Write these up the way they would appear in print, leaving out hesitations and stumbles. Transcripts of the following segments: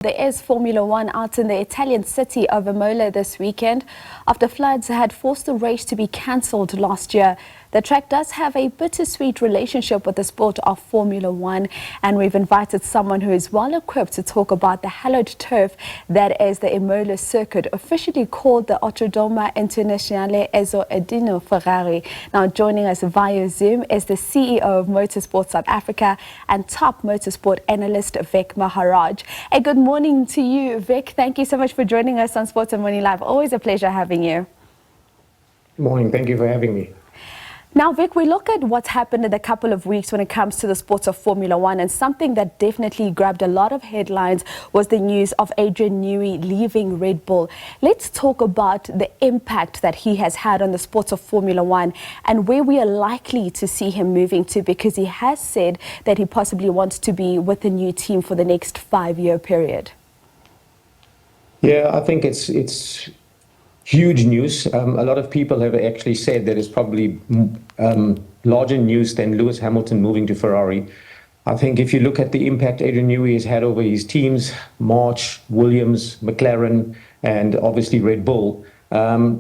There is Formula One out in the Italian city of Imola this weekend after floods had forced the race to be cancelled last year. The track does have a bittersweet relationship with the sport of Formula One, and we've invited someone who is well equipped to talk about the hallowed turf that is the Imola Circuit, officially called the Autodromo Internazionale Enzo, Dino Ferrari. Now joining us via Zoom is the CEO of Motorsport South Africa and top motorsport analyst Vic Maharaj. A good morning to you, Vic. Thank you so much for joining us on Sports and Money Live. Always a pleasure having you. Good morning. Thank you for having me. Now, Vic, we look at what's happened in a couple of weeks when it comes to the sports of Formula One, and something that definitely grabbed a lot of headlines was the news of Adrian Newey leaving Red Bull. Let's talk about the impact that he has had on the sports of Formula One and where we are likely to see him moving to, because he has said that he possibly wants to be with a new team for the next 5-year period. Yeah, I think it's huge news. A lot of people have actually said that it's probably larger news than Lewis Hamilton moving to Ferrari. I think if you look at the impact Adrian Newey has had over his teams, March, Williams, McLaren, and obviously Red Bull,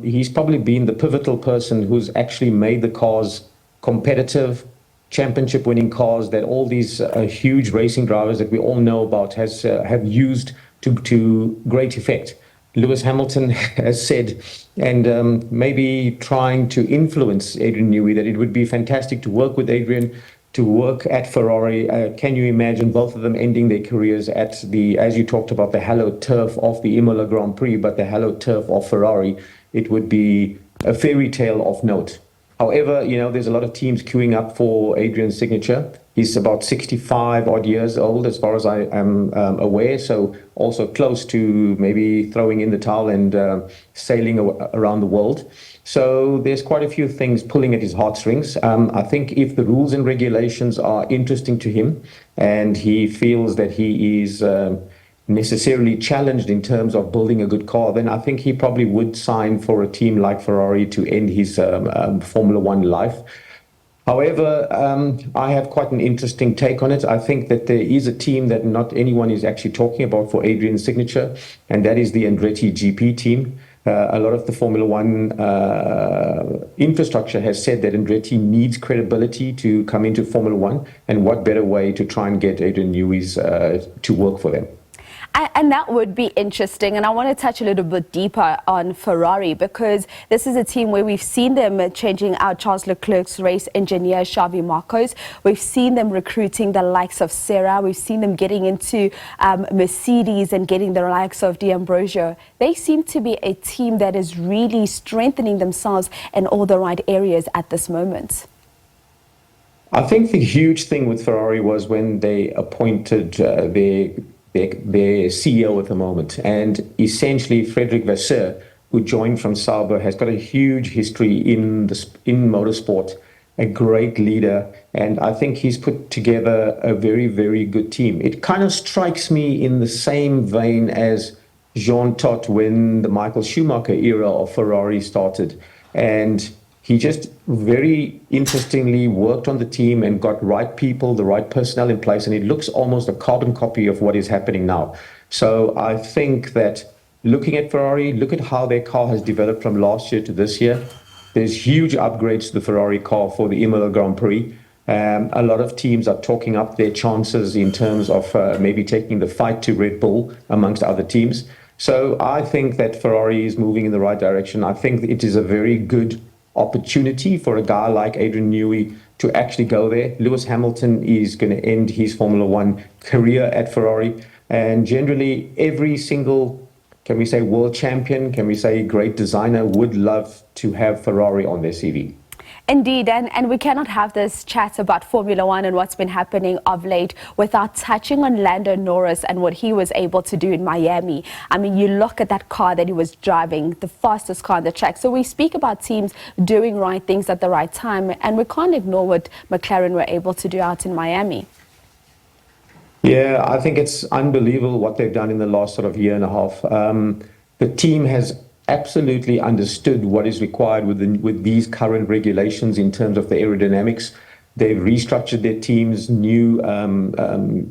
he's probably been the pivotal person who's actually made the cars competitive, championship-winning cars that all these huge racing drivers that we all know about have used to great effect. Lewis Hamilton has said, and maybe trying to influence Adrian Newey, that it would be fantastic to work with Adrian, to work at Ferrari. Can you imagine both of them ending their careers at the, as you talked about, the hallowed turf of the Imola Grand Prix, but the hallowed turf of Ferrari? It would be a fairy tale of note. However, you know, there's a lot of teams queuing up for Adrian's signature. He's about 65 odd years old, as far as I am aware, so also close to maybe throwing in the towel and sailing around the world. So there's quite a few things pulling at his heartstrings. I think if the rules and regulations are interesting to him and he feels that he is necessarily challenged in terms of building a good car, then I think he probably would sign for a team like Ferrari to end his Formula One life. However, I have quite an interesting take on it. I think that there is a team that not anyone is actually talking about for Adrian's signature, and that is the Andretti GP team. A lot of the Formula One infrastructure has said that Andretti needs credibility to come into Formula One, and what better way to try and get Adrian Newey's to work for them. And that would be interesting. And I want to touch a little bit deeper on Ferrari, because this is a team where we've seen them changing out Charles Leclerc's race engineer, Xavi Marcos. We've seen them recruiting the likes of Senna. We've seen them getting into Mercedes and getting the likes of D'Ambrosio. They seem to be a team that is really strengthening themselves in all the right areas at this moment. I think the huge thing with Ferrari was when they appointed their CEO at the moment, and essentially Frederic Vasseur, who joined from Sauber, has got a huge history in motorsport, a great leader, and I think he's put together a very, very good team. It kind of strikes me in the same vein as Jean Todt when the Michael Schumacher era of Ferrari started, and he just very interestingly worked on the team and got right people, the right personnel in place, and it looks almost a carbon copy of what is happening now. So I think that looking at Ferrari, look at how their car has developed from last year to this year. There's huge upgrades to the Ferrari car for the Imola Grand Prix. A lot of teams are talking up their chances in terms of maybe taking the fight to Red Bull amongst other teams. So I think that Ferrari is moving in the right direction. I think it is a very good opportunity for a guy like Adrian Newey to actually go there. Lewis Hamilton is going to end his Formula One career at Ferrari, and generally every single, can we say, world champion, can we say great designer, would love to have Ferrari on their CV. Indeed, and we cannot have this chat about Formula One and what's been happening of late without touching on Lando Norris and what he was able to do in Miami. I mean, you look at that car that he was driving, the fastest car on the track. So we speak about teams doing right things at the right time, and we can't ignore what McLaren were able to do out in Miami. Yeah, I think it's unbelievable what they've done in the last sort of year and a half. The team has absolutely understood what is required with these current regulations in terms of the aerodynamics. They've restructured their teams, new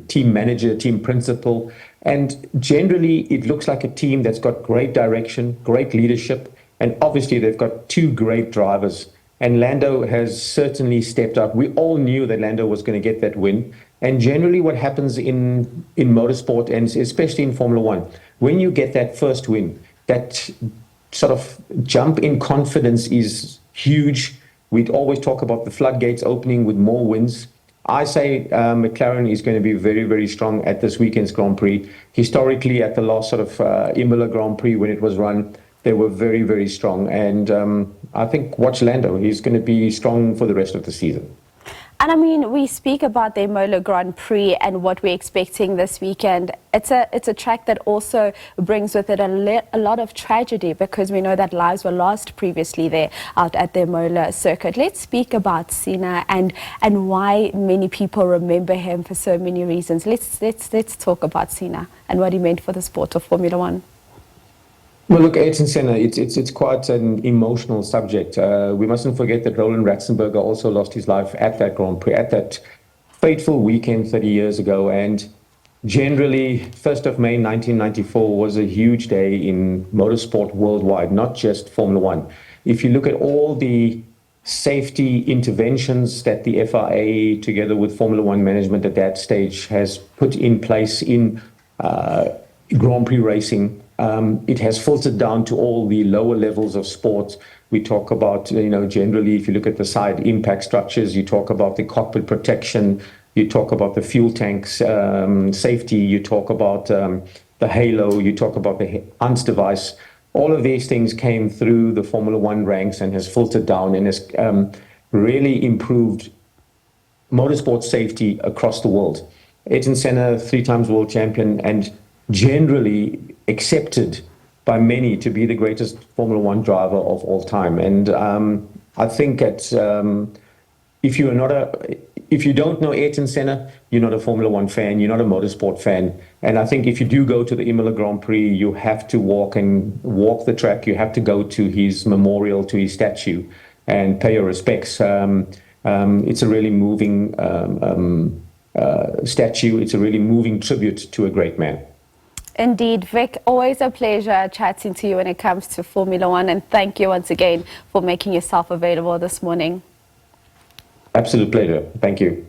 team manager, team principal. And generally, it looks like a team that's got great direction, great leadership, and obviously they've got two great drivers. And Lando has certainly stepped up. We all knew that Lando was going to get that win. And generally, what happens in motorsport, and especially in Formula One, when you get that first win, that sort of jump in confidence is huge. We'd always talk about the floodgates opening with more wins. I say McLaren is going to be very, very strong at this weekend's Grand Prix. Historically, at the last sort of Imola Grand Prix when it was run, they were very, very strong. And I think watch Lando. He's going to be strong for the rest of the season. And I mean, we speak about the Imola Grand Prix and what we're expecting this weekend. It's a track that also brings with it a lot of tragedy, because we know that lives were lost previously there out at the Imola Circuit. Let's speak about Senna and why many people remember him for so many reasons. Let's talk about Senna and what he meant for the sport of Formula One. Well, look, Ayrton Senna, it's quite an emotional subject. We mustn't forget that Roland Ratzenberger also lost his life at that Grand Prix, at that fateful weekend 30 years ago. And generally, 1st of May 1994 was a huge day in motorsport worldwide, not just Formula One. If you look at all the safety interventions that the FIA, together with Formula One management at that stage, has put in place in Grand Prix racing, it has filtered down to all the lower levels of sport. We talk about, generally, if you look at the side impact structures, you talk about the cockpit protection, you talk about the fuel tanks safety, you talk about the halo, you talk about the HANS device. All of these things came through the Formula One ranks and has filtered down and has really improved motorsport safety across the world. Ayrton Senna, 3 times world champion, and generally accepted by many to be the greatest Formula One driver of all time. And I think that if you don't know Ayrton Senna, you're not a Formula One fan, you're not a motorsport fan. And I think if you do go to the Imola Grand Prix, you have to walk the track. You have to go to his memorial, to his statue, and pay your respects. It's a really moving statue. It's a really moving tribute to a great man. Indeed, Vic, always a pleasure chatting to you when it comes to Formula One, and thank you once again for making yourself available this morning. Absolute pleasure. Thank you.